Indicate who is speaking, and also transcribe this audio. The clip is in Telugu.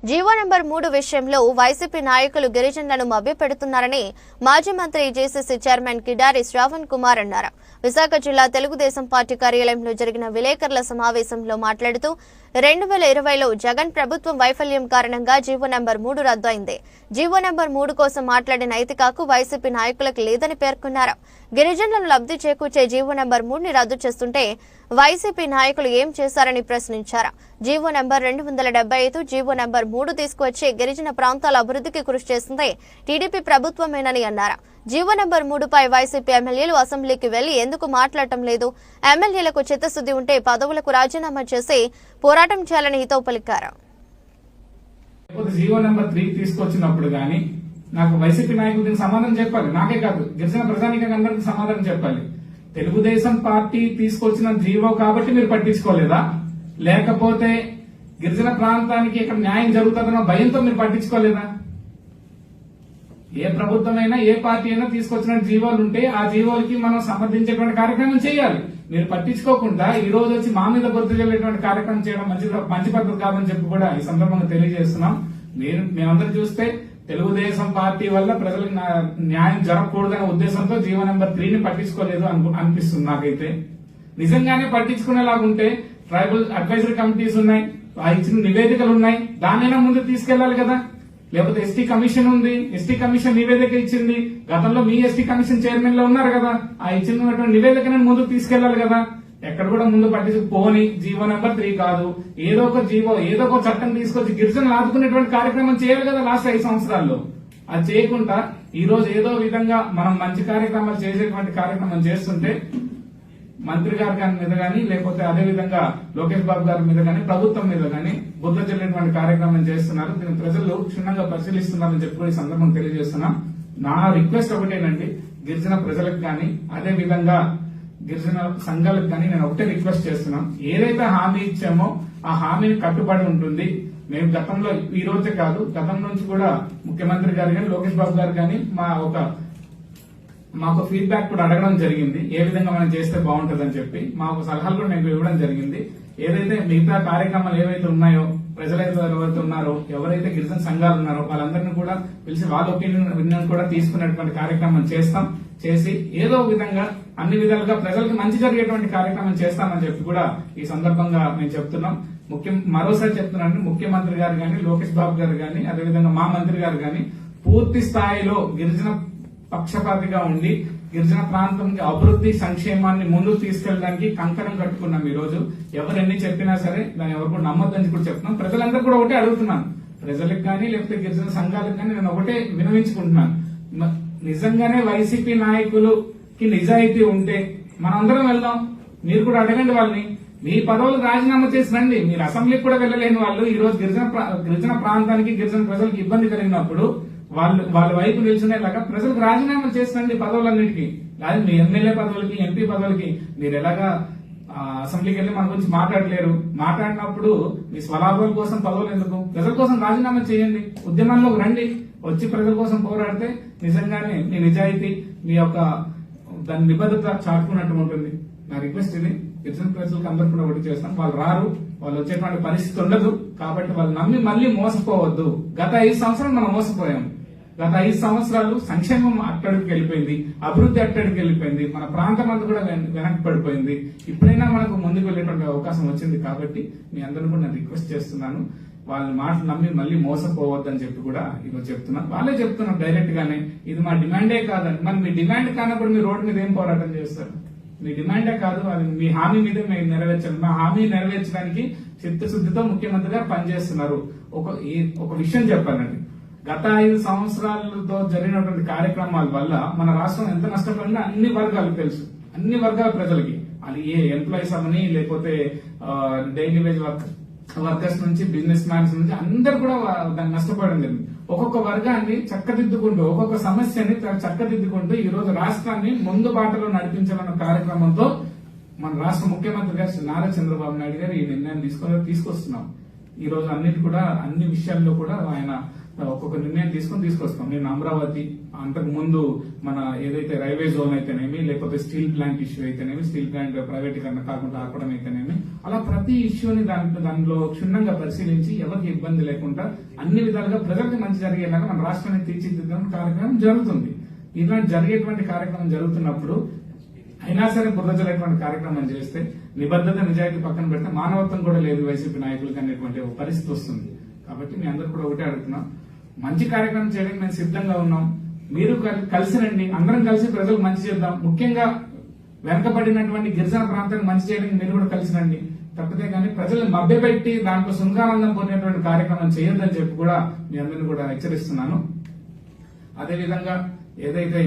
Speaker 1: జీవో నెంబర్ 3 విషయంలో వైసీపీ నాయకులు గిరిజనులను మభ్యపెడుతున్నారని మాజీ మంత్రి జేసీసీ చైర్మన్ కిడారి శ్రావణ్ కుమార్ అన్నారు. విశాఖ జిల్లా తెలుగుదేశం పార్టీ కార్యాలయంలో జరిగిన విలేకరుల సమావేశంలో మాట్లాడుతూ 2020లో జగన్ ప్రభుత్వం వైఫల్యం కారణంగా జీవో నెంబర్ 3 రద్దు అయింది. జీవో నెంబర్ 3 కోసం మాట్లాడిన నైతికకు వైసీపీ నాయకులకు లేదని పేర్కొన్నారు. గిరిజనులను లబ్ధి చేకూర్చే జీవో నెంబర్ 3ని రద్దు చేస్తుంటే వైసీపీ నాయకులు ఏం చేశారని ప్రశ్నించారు. జీవో నెంబర్ 275 జీవో నెంబర్ 3 తీసుకువచ్చి గిరిజన ప్రాంతాల అభివృద్ధికి కృషి చేసింది టీడీపీ ప్రభుత్వమేనని అన్నారు. జీవో నెంబర్ 3పై వైసీపీ ఎమ్మెల్యేలు అసెంబ్లీకి వెళ్లి ఎందుకు మాట్లాడటం లేదు? ఎమ్మెల్యేలకు చిత్తశుద్ది ఉంటే పదవులకు రాజీనామా చేసి పోరాటం చేయాలని హితవు పలికారు.
Speaker 2: జీవో నెంబర్ 3 తీసుకొచ్చినప్పుడు గానీ నాకు వైసీపీ నాయకులు దీనికి సమాధానం చెప్పాలి. నాకే కాదు, గిరిజన ప్రజానికంగా అందరికీ సమాధానం చెప్పాలి. తెలుగుదేశం పార్టీ తీసుకొచ్చిన జీవో కాబట్టి మీరు పట్టించుకోలేదా, లేకపోతే గిరిజన ప్రాంతానికి ఇక్కడ న్యాయం జరుగుతుందన్న భయంతో మీరు పట్టించుకోలేదా? ఏ ప్రభుత్వమైనా ఏ పార్టీ అయినా తీసుకొచ్చిన జీవోలు ఉంటే ఆ జీవోలకి మనం సమర్థించేటువంటి కార్యక్రమం చేయాలి. మీరు పట్టించుకోకుండా ఈ రోజు వచ్చి మా మీద గుర్తు చెల్లేటువంటి కార్యక్రమం చేయడం మంచి పద్ధతి కాదని చెప్పి కూడా ఈ సందర్భంగా తెలియజేస్తున్నాం. మేమందరం చూస్తే తెలుగుదేశం పార్టీ వల్ల ప్రజలకు న్యాయం జరగకూడదనే ఉద్దేశంతో జీవో నెంబర్ 3ని పట్టించుకోలేదు అనిపిస్తుంది నాకైతే. నిజంగానే పట్టించుకునేలాగుంటే ట్రైబల్ అడ్వైజరీ కమిటీస్ ఉన్నాయి, ఇచ్చిన నివేదికలు ఉన్నాయి, దాన్నైనా ముందు తీసుకెళ్లాలి కదా. లేకపోతే ఎస్టీ కమిషన్ ఉంది, ఎస్టీ కమిషన్ నివేదిక ఇచ్చింది. గతంలో మీ ఎస్టీ కమిషన్ చైర్మన్ లో ఉన్నారు కదా, ఆ ఇచ్చిన నివేదికను ముందుకు తీసుకెళ్లాలి కదా. ఎక్కడ కూడా ముందు పట్టించుకోని జీవో నెంబర్ 3 కాదు, ఏదో ఒక చట్టం తీసుకొచ్చి గిరిజనులు ఆదుకునేటువంటి కార్యక్రమం చేయాలి కదా లాస్ట్ 5 సంవత్సరాల్లో. అది చేయకుండా ఈ రోజు ఏదో విధంగా మనం మంచి కార్యక్రమాలు చేసేటువంటి కార్యక్రమం చేస్తుంటే మంత్రి గారి మీద గానీ, లేకపోతే అదే విధంగా లోకేష్ బాబు గారి మీద గానీ, ప్రభుత్వం మీద గానీ బుద్ధ చెల్లేటువంటి కార్యక్రమం చేస్తున్నారు. దీన్ని ప్రజలు క్షుణ్ణంగా పరిశీలిస్తున్నారని చెప్పి ఈ సందర్భం తెలియజేస్తున్నాం. నా రిక్వెస్ట్ ఒకటేనండి, గిరిజన ప్రజలకు గానీ, అదే విధంగా గిరిజన సంఘాలకు కానీ నేను ఒకటే రిక్వెస్ట్ చేస్తున్నాం. ఏదైతే హామీ ఇచ్చామో ఆ హామీని కట్టుబడి ఉంటుంది. మేము గతంలో ఈ రోజే కాదు, గతం నుంచి కూడా ముఖ్యమంత్రి గారు కానీ, లోకేష్ బాబు గారు కానీ మాకు ఫీడ్బ్యాక్ కూడా అడగడం జరిగింది. ఏ విధంగా మనం చేస్తే బాగుంటుందని చెప్పి మాకు సలహాలు కూడా మేము ఇవ్వడం జరిగింది. ఏదైతే మిగతా కార్యక్రమాలు ఏవైతే ఉన్నాయో, ప్రజలైతే ఎవరైతే ఉన్నారో, ఎవరైతే గిరిజన సంఘాలు ఉన్నారో వాళ్ళందరినీ కూడా పిలిచి వాళ్ళ ఒపీనియన్ కూడా తీసుకునేటువంటి కార్యక్రమం చేసి ఏదో విధంగా అన్ని విధాలుగా ప్రజలకు మంచి జరిగేటువంటి కార్యక్రమం చేస్తామని చెప్పి కూడా ఈ సందర్భంగా మేము చెప్తున్నాం. మరోసారి చెప్తున్నాను, ముఖ్యమంత్రి గారు గాని, లోకేష్ బాబు గారు గాని, అదేవిధంగా మా మంత్రి గారు గాని పూర్తి స్థాయిలో గిరిజన పక్షపాతిగా ఉండి గిరిజన ప్రాంతంకి అభివృద్ధి సంక్షేమాన్ని ముందుకు తీసుకెళ్ళడానికి కంకణం కట్టుకున్నాం. ఈ రోజు ఎవరు ఎన్ని చెప్పినా సరే దాన్ని ఎవరు కూడా నమ్మొద్దని కూడా చెప్తున్నాం. ప్రజలందరూ కూడా ఒకటే అడుగుతున్నాను, ప్రజలకు కానీ లేకపోతే గిరిజన సంఘాలకు కానీ నేను ఒకటే వినవించుకుంటున్నాను. నిజంగానే వైసీపీ నాయకులకి నిజాయితీ ఉంటే మనందరం వెళ్దాం. మీరు కూడా అడగండి వాళ్ళని, మీ పదవులు రాజీనామా చేసి రండి. మీరు అసెంబ్లీకి కూడా వెళ్ళలేని వాళ్ళు ఈ రోజు గిరిజన ప్రాంతానికి, గిరిజన ప్రజలకు ఇబ్బంది కలిగినప్పుడు వాళ్ళ వైపు నిల్చునేలాగా ప్రజలకు రాజీనామా చేసినండి పదవులన్నిటికీ. లేదా మీ ఎమ్మెల్యే పదవులకి, ఎంపీ పదవులకి మీరు ఎలాగా అసెంబ్లీకి వెళ్లి మన గురించి మాట్లాడలేరు. మాట్లాడినప్పుడు మీ స్వలాభాల కోసం పదవులు ఎందుకు? ప్రజల కోసం రాజీనామా చేయండి, ఉద్యమంలోకి రండి. వచ్చి ప్రజల కోసం పోరాడితే నిజంగానే మీ నిజాయితీ, మీ యొక్క దాని నిబద్ధత చాటుకున్నట్టు ఉంటుంది. నా రిక్వెస్ట్ ఇది, గిరిజన ప్రజలకు అందరూ కూడా ఒకటి చేస్తాం. వాళ్ళు రారు, వాళ్ళు వచ్చేటువంటి పరిస్థితి ఉండదు. కాబట్టి వాళ్ళు నమ్మి మళ్ళీ మోసపోవద్దు. గత 5 సంవత్సరాలు మనం మోసపోయాం. గత 5 సంవత్సరాలు సంక్షేమం అట్టడికి వెళ్ళిపోయింది, అభివృద్ధి అట్టడికి వెళ్ళిపోయింది, మన ప్రాంతం అంతా కూడా వెనక్కి పడిపోయింది. ఇప్పుడైనా మనకు ముందుకు వెళ్ళేటువంటి అవకాశం వచ్చింది. కాబట్టి మీ అందరూ కూడా నేను రిక్వెస్ట్ చేస్తున్నాను, వాళ్ళ మాటలు నమ్మి మళ్ళీ మోసపోవద్దని చెప్పి కూడా ఈరోజు చెప్తున్నాను. వాళ్ళే చెప్తున్నారు డైరెక్ట్ గానే, ఇది మా డిమాండే కాదని. మరి మీ డిమాండ్ కానప్పుడు మీ రోడ్డు మీద ఏం పోరాటం చేస్తారు? మీ డిమాండే కాదు, అది మీ హామీ మీద మేము నెరవేర్చాలి. మా హామీ నెరవేర్చడానికి చిత్తశుద్ధితో ముఖ్యమంత్రి గారు పనిచేస్తున్నారు. ఒక విషయం చెప్పానండి, గత 5 సంవత్సరాలతో జరిగినటువంటి కార్యక్రమాల వల్ల మన రాష్ట్రం ఎంత నష్టపోయిందో అన్ని వర్గాలకు తెలుసు. అన్ని వర్గాల ప్రజలకి, అది ఏ ఎంప్లాయీస్ అవని, లేకపోతే డైలీ వేజ్ వర్కర్స్ నుంచి, బిజినెస్ మ్యాన్స్ నుంచి అందరు కూడా దాన్ని నష్టపోవడం జరిగింది. ఒక్కొక్క వర్గాన్ని చక్కదిద్దుకుంటూ, ఒక్కొక్క సమస్యని చక్కదిద్దుకుంటూ ఈ రోజు రాష్ట్రాన్ని ముందు బాటలో నడిపించాలన్న కార్యక్రమంతో మన రాష్ట్ర ముఖ్యమంత్రి గారు నారా చంద్రబాబు నాయుడు గారు ఈ నిర్ణయం తీసుకొస్తున్నాం. ఈ రోజు అన్ని విషయాల్లో కూడా ఆయన ఒక్కొక్క నిర్ణయం తీసుకొస్తాం. నేను అమరావతి, అంతకు ముందు మన ఏదైతే రైల్వే జోన్ అయితేనేమి, లేకపోతే స్టీల్ ప్లాంట్ ఇష్యూ అయితేనేమి, స్టీల్ ప్లాంట్ ప్రైవేటీకరణ కాకుండా ఆపడం అయితేనేమి, అలా ప్రతి ఇష్యూని దానిలో క్షుణ్ణంగా పరిశీలించి ఎవరికి ఇబ్బంది లేకుండా అన్ని విధాలుగా ప్రజలకు మంచి జరిగేలాగా మన రాష్ట్రాన్ని తీర్చిదిద్దడం కార్యక్రమం జరుగుతుంది. ఇలాంటి జరిగేటువంటి కార్యక్రమం జరుగుతున్నప్పుడు అయినా సరే బుర్రజలేటువంటి కార్యక్రమం చేస్తే నిబద్ధత నిజాయితీ పక్కన పెడితే మానవత్వం కూడా లేదు వైసీపీ నాయకులకు అనేటువంటి ఒక పరిస్థితి వస్తుంది. కాబట్టి మీ అందరూ కూడా ఒకటే అడుగుతున్నాం, మంచి కార్యక్రమం చేయడానికి మేము సిద్ధంగా ఉన్నాం. మీరు కలిసి రండి, అందరం కలిసి ప్రజలకు మంచి చేద్దాం. ముఖ్యంగా వెనకబడినటువంటి గిరిజన ప్రాంతానికి మంచి చేయడానికి మీరు కూడా కలిసి రండి. తప్పితే కానీ ప్రజలను మభ్యపెట్టి దాంట్లో సుందరానందం పొందేటువంటి కార్యక్రమం చేయొద్దని చెప్పి కూడా మీ అందరినీ కూడా హెచ్చరిస్తున్నాను. అదేవిధంగా ఏదైతే